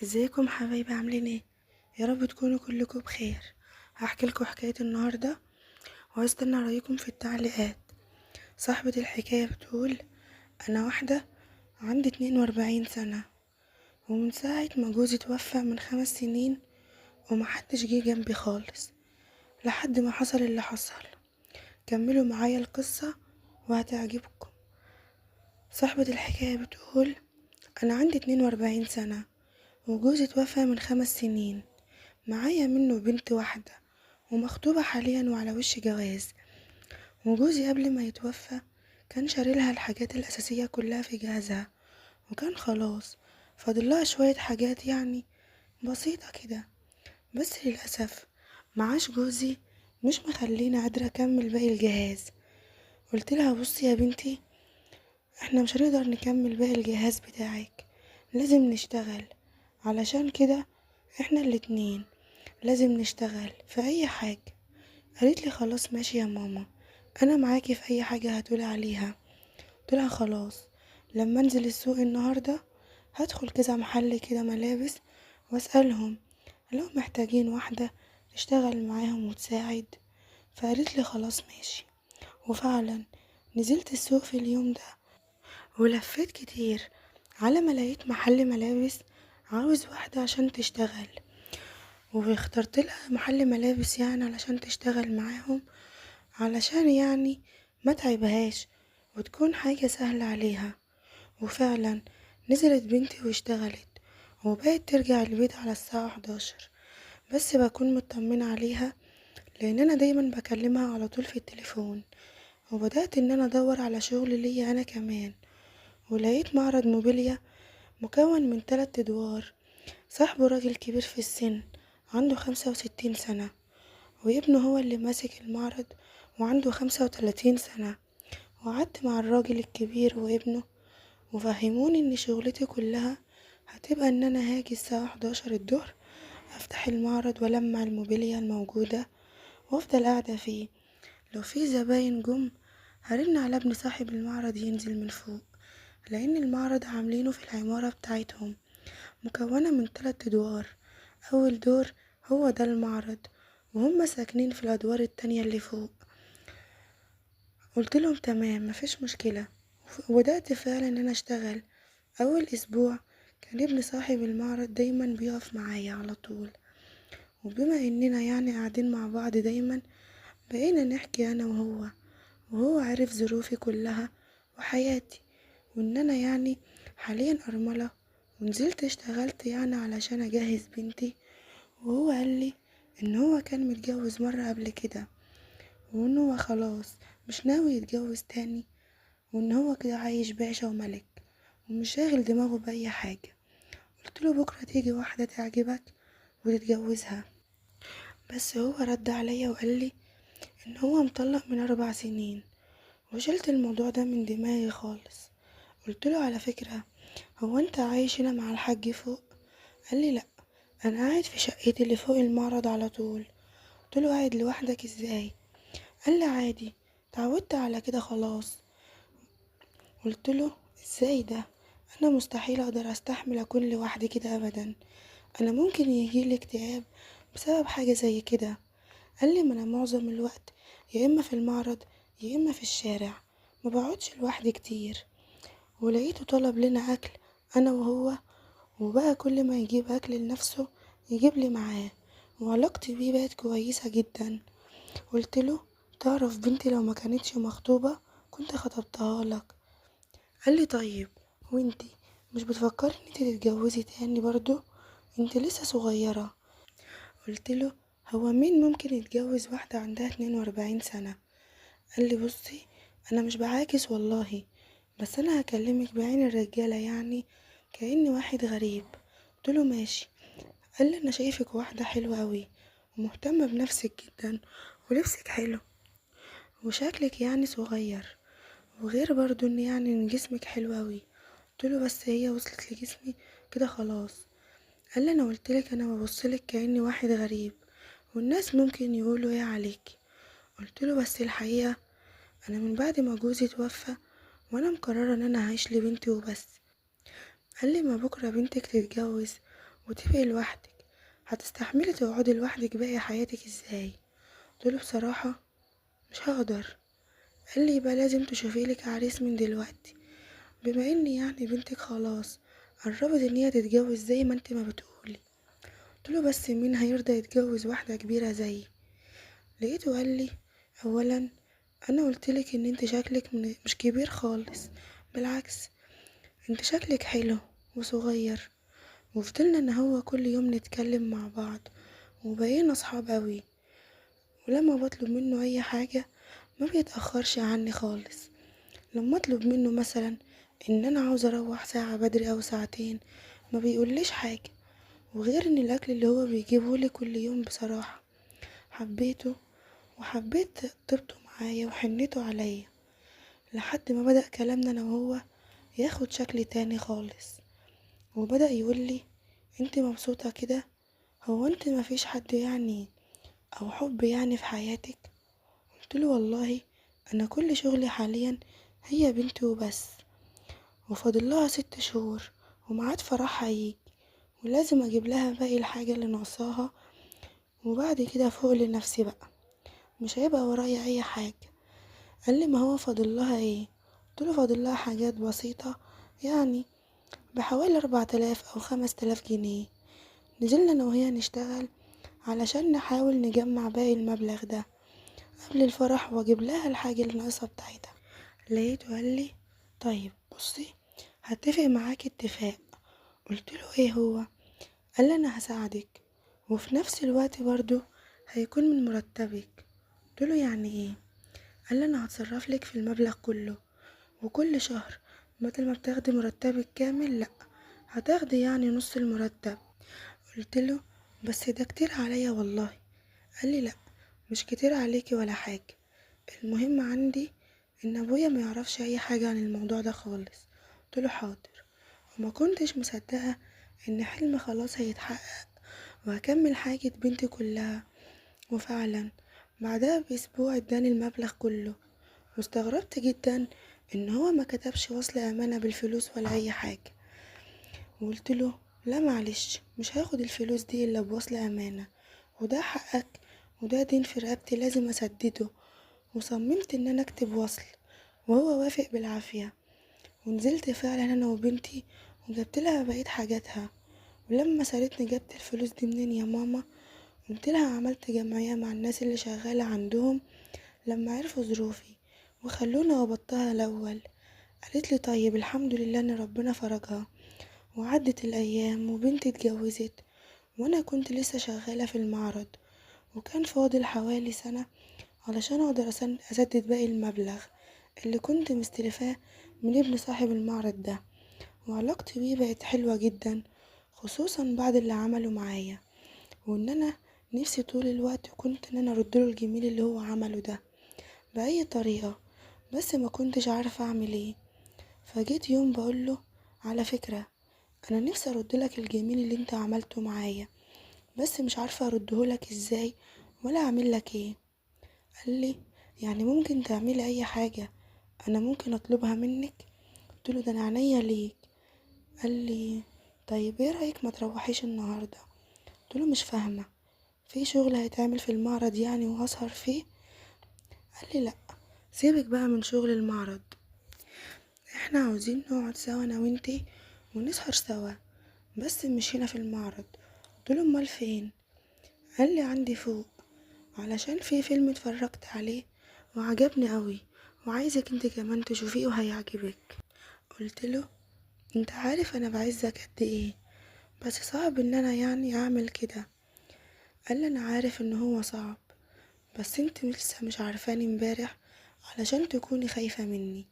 ازيكم حبايبي عاملين ايه؟ يا رب تكونوا كلكم بخير. هحكي لكم حكايه النهارده وهستنى رايكم في التعليقات. صاحبه الحكايه بتقول: انا واحده عندي 42 سنه، ومن ساعه ما جوزي توفى من 5 سنين ومحدش جه جنبي خالص لحد ما حصل اللي حصل. كملوا معايا القصه وهتعجبكم. صاحبه الحكايه بتقول: انا عندي 42 سنه وجوزي توفى من 5 سنين، معايا منه بنت واحدة ومخطوبة حاليا وعلى وش جواز. وجوزي قبل ما يتوفى كان شاريلها الحاجات الأساسية كلها في جهازها، وكان خلاص فاضلها شوية حاجات يعني بسيطة كده. بس للأسف معاش جوزي مش مخليني قادرة أكمل باقي الجهاز. قلت لها: بصي يا بنتي، احنا مش هنقدر نكمل باقي الجهاز بتاعك، لازم نشتغل. علشان كده احنا الاتنين لازم نشتغل في اي حاجة. قالت لي: خلاص ماشي يا ماما، انا معاكي في اي حاجة هتقولي عليها. قلتلها: خلاص، لما انزل السوق النهاردة هدخل كذا محل كده ملابس واسألهم لو محتاجين واحدة تشتغل معاهم وتساعد. فقالت لي: خلاص ماشي. وفعلا نزلت السوق في اليوم ده ولفيت كتير على ما لقيت محل ملابس عاوز واحدة عشان تشتغل، واخترت لها محل ملابس يعني علشان تشتغل معاهم، علشان يعني ما تعبهاش وتكون حاجة سهلة عليها. وفعلا نزلت بنتي واشتغلت وبقت ترجع البيت على الساعة 11. بس بكون مطمنة عليها لان انا دايما بكلمها على طول في التليفون. وبدأت ان انا ادور على شغل ليا انا كمان، ولقيت معرض موبيليا مكون من 3 ادوار. صاحبه راجل كبير في السن، عنده 65 سنة، وابنه هو اللي ماسك المعرض وعنده 35 سنة. وقعدت مع الراجل الكبير وابنه وفهموني ان شغلتي كلها هتبقى ان انا هاجي الساعة 11 الظهر، افتح المعرض والمع الموبيليا الموجودة وافضل قاعدة فيه. لو في زباين جم هرن على ابن صاحب المعرض ينزل من فوق، لان المعرض عاملينه في العمارة بتاعتهم مكونة من 3 ادوار. اول دور هو ده المعرض، وهم ساكنين في الادوار التانية اللي فوق. قلت لهم تمام مفيش مشكلة، وبدأت فعلا ان انا اشتغل. اول اسبوع كان ابن صاحب المعرض دايما بيقف معايا على طول، وبما اننا يعني قاعدين مع بعض دايما بقينا نحكي انا وهو عارف ظروفي كلها وحياتي، وان انا يعني حاليا ارملة ونزلت اشتغلت يعني علشان اجهز بنتي. وهو قال لي ان هو كان متجوز مرة قبل كده، وان هو خلاص مش ناوي يتجوز تاني، وان هو كده عايش باشا وملك ومش شاغل دماغه بأي حاجة. قلت له: بكرة تيجي واحدة تعجبك وتتجوزها. بس هو رد عليا وقال لي ان هو مطلق من 4 سنين، وشلت الموضوع ده من دماغي خالص. قلت له: على فكرة، هو انت عايش هنا مع الحاج فوق؟ قال لي: لا، انا قاعد في شقتي اللي فوق المعرض على طول. قلت له: قاعد لوحدك ازاي؟ قال لي: عادي، اتعودت على كده خلاص. قلت له: ازاي ده؟ انا مستحيل اقدر استحمل اكون لوحدي كده ابدا، انا ممكن يجيلي اكتئاب بسبب حاجة زي كده. قال لي: ما انا معظم الوقت يا اما في المعرض يا اما في الشارع، ما بقعدش لوحدي كتير. ولقيته طلب لنا اكل انا وهو، وبقى كل ما يجيب اكل لنفسه يجيب لي معاه، وعلاقتي بيه بقت كويسة جدا. قلت له: تعرف بنتي لو ما كانتش مخطوبة كنت خطبتها لك. قال لي: طيب وانتي مش بتفكري ان انتي تتجوزي تاني برضو؟ انتي لسه صغيرة. قلت له: هو مين ممكن يتجوز واحدة عندها 42 سنة؟ قال لي: بصي، انا مش بعاكس والله، بس انا هكلمك بعين الرجالة يعني كأني واحد غريب. قلت له: ماشي. قال لي: انا شايفك واحدة حلوة قوي ومهتمة بنفسك جدا، ولبسك حلو وشكلك يعني صغير، وغير برضو ان يعني ان جسمك حلو قوي. قلت له: بس هي وصلت لجسمي كده خلاص. قال لي: انا قلتلك انا ببصلك كأني واحد غريب، والناس ممكن يقولوا ايه عليك. قلت له: بس الحقيقة انا من بعد ما جوزي توفى وانا مقررة ان انا هعيش لبنتي وبس. قال لي: ما بكرة بنتك تتجوز وتبقي لوحدك، هتستحملي تقعدي لوحدك باقي حياتك ازاي؟ قلتله بصراحة مش هقدر. قال لي يبقى لازم تشوفي لك عريس من دلوقتي، بما ان يعني بنتك خلاص قربت ان هي تتجوز زي ما انت ما بتقولي. قلتله بس مين هيرضى يتجوز واحدة كبيرة زيي؟ لقيته قال لي اولا انا قلتلك ان انت شكلك مش كبير خالص، بالعكس انت شكلك حلو وصغير. وفضلنا ان هو كل يوم نتكلم مع بعض وبقينا صحاب قوي، ولما بطلب منه اي حاجة ما بيتأخرش عني خالص. لما اطلب منه مثلا ان انا عاوز اروح ساعة بدري او ساعتين ما بيقوليش حاجة. وغير ان الاكل اللي هو بيجيبهولي كل يوم بصراحة حبيته، وحبيت طيبته معايا وحنيته عليا، لحد ما بدأ كلامنا انا وهو ياخد شكل تاني خالص. وبدأ يقولي انت مبسوطة كده؟ هو انت مفيش حد يعني او حب يعني في حياتك؟ قلتله والله انا كل شغلي حاليا هي بنتي وبس، وفاضلها 6 شهور وميعاد فرحها هيجي، ولازم اجيب لها باقي الحاجة اللي ناقصاها، وبعد كده فوق لنفسي بقى، مش هيبقى ورايا اي حاجة. قال لي ما هو فاضلها ايه؟ قلتله فاضلها حاجات بسيطة، يعني بحوالي 4000 او 5000 جنيه. نزلنا انا وهي نشتغل علشان نحاول نجمع باقي المبلغ ده قبل الفرح واجيب لها الحاجة اللي ناقصة بتاعتها. لقيته قال لي طيب بصي، هتفق معاك اتفاق. قلت له ايه هو؟ قال لي انا هساعدك وفي نفس الوقت برضو هيكون من مرتبك. قلت له يعني ايه؟ قال لي انا هتصرف لك في المبلغ كله، وكل شهر بدل ما بتاخدي مرتبك كامل لا، هتاخدي يعني نص المرتب. قلت له بس ده كتير عليا والله. قال لي لا، مش كتير عليكي ولا حاجة، المهم عندي ان ابويا ما يعرفش اي حاجة عن الموضوع ده خالص. قلت له حاضر. وما كنتش مصدقة ان حلمي خلاص هيتحقق وهكمل حاجة بنتي كلها. وفعلا بعدها باسبوع اداني المبلغ كله، واستغربت جدا ان هو ما كتبش وصل امانة بالفلوس ولا اي حاجة. وقلت له لا معلش، مش هاخد الفلوس دي الا بوصل امانة، وده حقك وده دين في رقبتي لازم اسدده. وصممت ان انا اكتب وصل، وهو وافق بالعافية. ونزلت فعلا انا وبنتي وجبت لها بقية حاجاتها. ولما سألتني جبت الفلوس دي منين يا ماما، قلت لها عملت جمعية مع الناس اللي شغالة عندهم لما عرفوا ظروفي وخلوني قبضتها الاول. قالت لي طيب الحمد لله ان ربنا فرجها. وعدت الايام وبنتي اتجوزت، وانا كنت لسه شغالة في المعرض، وكان فاضل حوالي سنة علشان اقدر اسدد باقي المبلغ اللي كنت مستلفاه من ابن صاحب المعرض ده. وعلاقتي بيه بقت حلوة جدا، خصوصا بعد اللي عمله معايا، وان انا نفسي طول الوقت كنت ان انا ارد له الجميل اللي هو عمله ده باي طريقة، بس ما كنتش عارفة اعمل ايه. فجيت يوم بقوله على فكرة انا نفسي ارد لك الجميل اللي انت عملته معايا، بس مش عارفة اردهولك ازاي ولا اعمل لك ايه. قال لي يعني ممكن تعملي اي حاجة انا ممكن اطلبها منك؟ قلت له ده انا عينيا ليك. قال لي طيب ايه رايك ما تروحيش النهارده؟ قلت له مش فاهمه، في شغل هيتعمل في المعرض يعني وهسهر فيه؟ قال لي لا، سيبك بقى من شغل المعرض، احنا عاوزين نقعد سوا انا وانتي ونسهر سوا، بس مش هنا في المعرض. قلت له امال فين؟ قال لي عندي فوق، علشان في فيلم اتفرجت عليه وعجبني قوي، وعايزك انت كمان تشوفيه وهيعجبك. قلت له انت عارف انا بعزك قد ايه، بس صعب ان انا يعني اعمل كده. قال لي انا عارف ان هو صعب، بس انت لسه مش عارفاني امبارح علشان تكوني خايفة مني.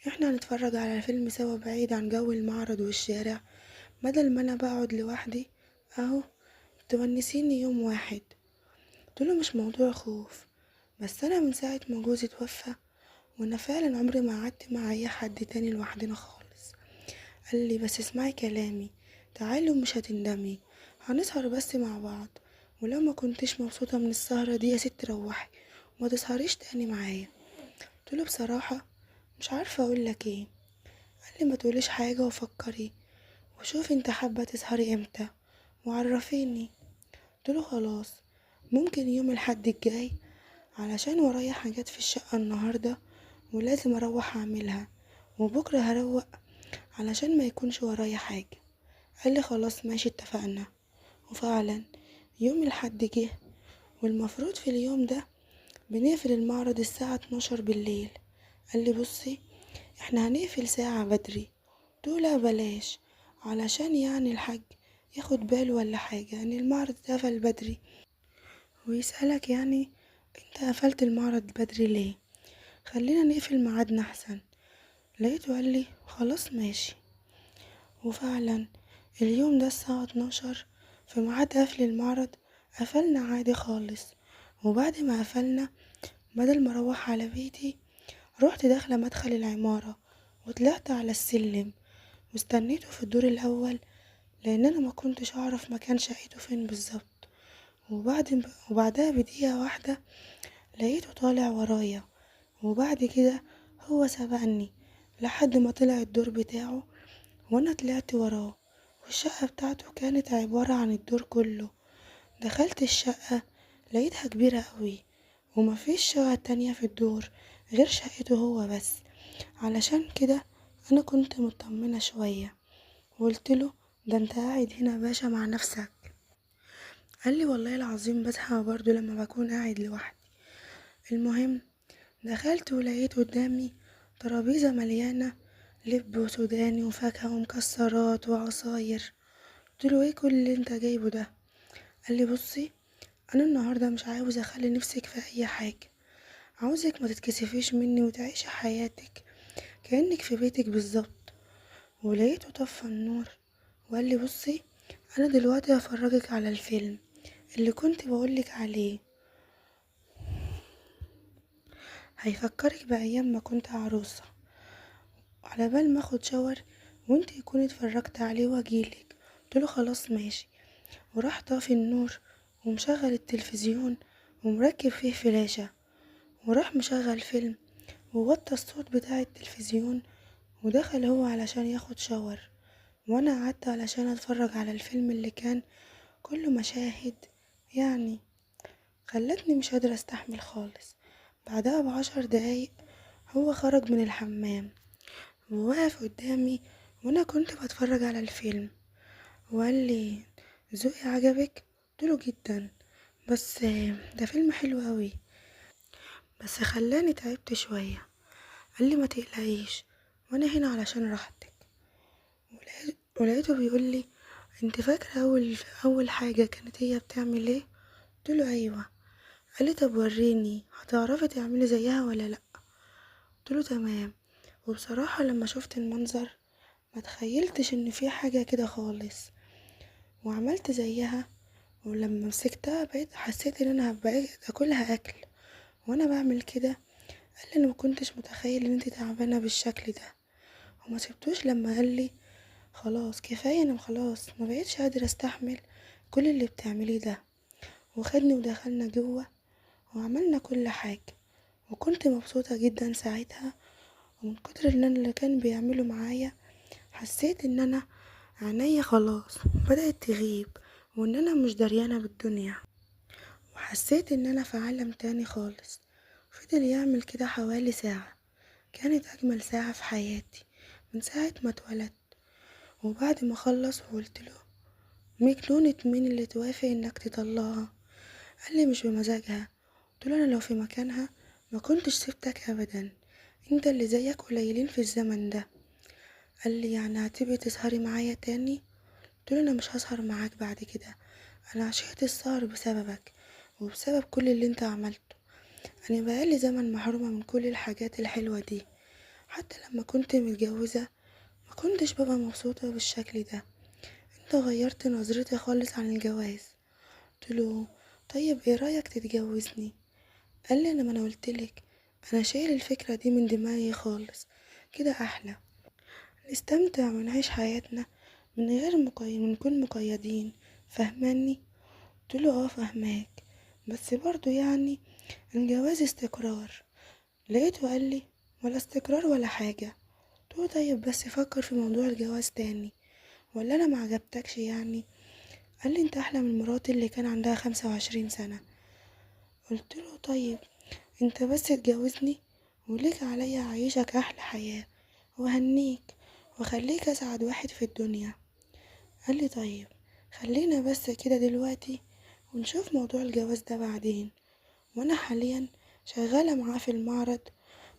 احنا هنتفرج على فيلم سوا بعيد عن جو المعرض والشارع، بدل ما انا بقعد لوحدي اهو، تونسيني يوم واحد. قلتله مش موضوع خوف، بس انا من ساعة ما جوزي توفى وانا فعلا عمري ما قعدت مع اي حد تاني لوحدنا خالص. قال لي بس اسمعي كلامي، تعالي ومش هتندمي، هنسهر بس مع بعض، ولو ما كنتش مبسوطة من السهرة دي يا ست روحي وما تسهريش تاني معايا. قلتله بصراحة مش عارفة اقولك ايه. قال لي ما تقوليش حاجة وفكري وشوفي انت حابة تسهري امتى وعرفيني. قلتله خلاص، ممكن يوم الحد الجاي، علشان ورايا حاجات في الشقة النهاردة ولازم اروح اعملها، وبكرة هروق علشان ما يكونش ورايا حاجة. قالي خلاص ماشي اتفقنا. وفعلا يوم الحد جه، والمفروض في اليوم ده بنقفل المعرض الساعة 12 بالليل. قالي بصي، احنا هنقفل ساعة بدري. قلتله لا بلاش، علشان يعني الحاج ياخد باله ولا حاجة ان المعرض اتقفل بدري ويسألك يعني انت قفلت المعرض بدري ليه، خلينا نقفل ميعادنا احسن. لقيته قالي خلاص ماشي. وفعلا اليوم ده الساعة 12 في ميعاد قفل المعرض قفلنا عادي خالص. وبعد ما قفلنا، بدل ما اروح على بيتي، روحت داخلة مدخل العمارة وطلعت على السلم واستنيته في الدور الاول، لان انا ما كنتش اعرف مكان شقته فين بالظبط. وبعدها بدقيقة واحدة لقيته طالع ورايا، وبعد كده هو سبقني لحد ما طلع الدور بتاعه، وانا طلعت وراه. والشقة بتاعته كانت عبارة عن الدور كله. دخلت الشقة لقيتها كبيرة قوي، ومفيش شقة تانية في الدور غير شقته هو بس. علشان كده انا كنت مطمنة شوية، وقلتله ده انت قاعد هنا يا باشا مع نفسك. قالي والله العظيم بصحى برضو لما بكون قاعد لوحدي. المهم دخلت ولقيت قدامي ترابيزة مليانة لب وسوداني وفاكهة ومكسرات وعصاير. قلتله ايه كل اللي انت جايبه ده؟ قالي بصي، انا النهارده مش عاوز اخلي نفسك في اي حاجه، عاوزك ما تتكسفيش مني وتعيشي حياتك كأنك في بيتك بالظبط. ولقيته طفى النور وقال لي بصي، انا دلوقتي هفرجك على الفيلم اللي كنت بقولك عليه، هيفكرك بايام ما كنت عروسه، على بال ما اخد شاور وانت تكوني اتفرجت عليه واجيلك. قلتله خلاص ماشي. وراح طافي النور ومشغل التلفزيون ومركب فيه فلاشة، وراح مشغل فيلم ووطى الصوت بتاع التلفزيون. ودخل هو علشان ياخد شاور، وانا قعدت علشان اتفرج على الفيلم اللي كان كله مشاهد يعني خلتني مش قادرة استحمل خالص. بعدها ب10 دقايق هو خرج من الحمام ووقف قدامي، وانا كنت بتفرج على الفيلم، وقال لي ذوقي عجبك؟ قلتله جدا، بس ده فيلم حلو قوي، بس خلاني تعبت شوية. قال لي ما تقلقيش، وانا هنا علشان راحتك. ولقيته بيقول لي انت فاكره اول حاجه كانت هي بتعمل ايه؟ قلت له ايوه. قال لي طب وريني، هتعرفي تعملي زيها ولا لا؟ قلت له تمام. وبصراحه لما شفت المنظر ما تخيلتش ان في حاجه كده خالص، وعملت زيها. ولما مسكتها بقيت حسيت ان انا هبقى اكلها اكل وانا بعمل كده. قال لي انا ما كنتش متخيل ان انت تعبانه بالشكل ده. وما سبتوش لما قال لي خلاص كفايه، انا خلاص ما بقيتش قادره استحمل كل اللي بتعمليه ده. وخدني ودخلنا جوه وعملنا كل حاجه، وكنت مبسوطه جدا ساعتها. ومن كتر اللي كان بيعمله معايا حسيت ان انا عينيا خلاص بدأت تغيب، وان انا مش دريانه بالدنيا، وحسيت ان انا في عالم تاني خالص. فضل يعمل كده حوالي ساعه، كانت اجمل ساعه في حياتي من ساعه ما اتولدت. وبعد ما خلص وقلتله مجنونة مين اللي توافق انك تطلقها؟ قال لي مش بمزاجها. قلت له انا لو في مكانها ما كنتش سبتك ابدا، انت اللي زيك قليلين في الزمن ده. قال لي يعني هتبقي تسهري معايا تاني؟ قلت له انا مش هسهر معاك بعد كده، انا عشقت السهر بسببك وبسبب كل اللي انت عملته. انا بقالي زمن محرومة من كل الحاجات الحلوة دي، حتى لما كنت متجوزة ما كنتش ببقى مبسوطة بالشكل ده. انت غيرت نظرتي خالص عن الجواز. قلت له طيب ايه رأيك تتجوزني؟ قال لي انا ما انا قلتلك، انا شايل الفكرة دي من دماغي خالص، كده احلى، نستمتع ونعيش حياتنا من غير من نكون مقيدين، فهماني؟ قلت له اه فهماك، بس برضو يعني الجواز استقرار. لقيته قال لي ولا استقرار ولا حاجة. قلت له طيب بس فكر في موضوع الجواز تاني، ولا انا ما عجبتكش يعني؟ قالي انت احلى من مراتي اللي كان عندها 25 سنة. قلتله طيب انت بس تجوزني وليك عليا اعيشك احلى حياة وهنيك وخليك اسعد واحد في الدنيا. قالي طيب خلينا بس كده دلوقتي ونشوف موضوع الجواز ده بعدين، وانا حاليا شغالة معاه في المعرض،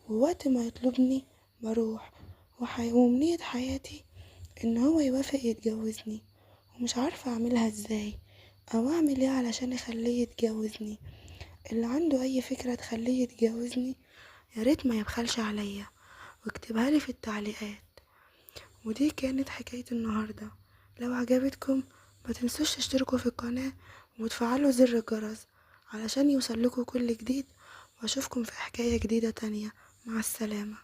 ووقت ما يطلبني بروح، وأمنية حياتي ان هو يوافق يتجوزني، ومش عارفة اعملها ازاي او اعمل ايه علشان اخليه يتجوزني. اللي عنده اي فكرة تخليه يتجوزني ياريت ما يبخلش عليا واكتبها لي في التعليقات. ودي كانت حكاية النهاردة. لو عجبتكم ما تنسوش تشتركوا في القناة وتفعلوا زر الجرس علشان يوصلكوا كل جديد، واشوفكم في حكاية جديدة تانية. مع السلامة.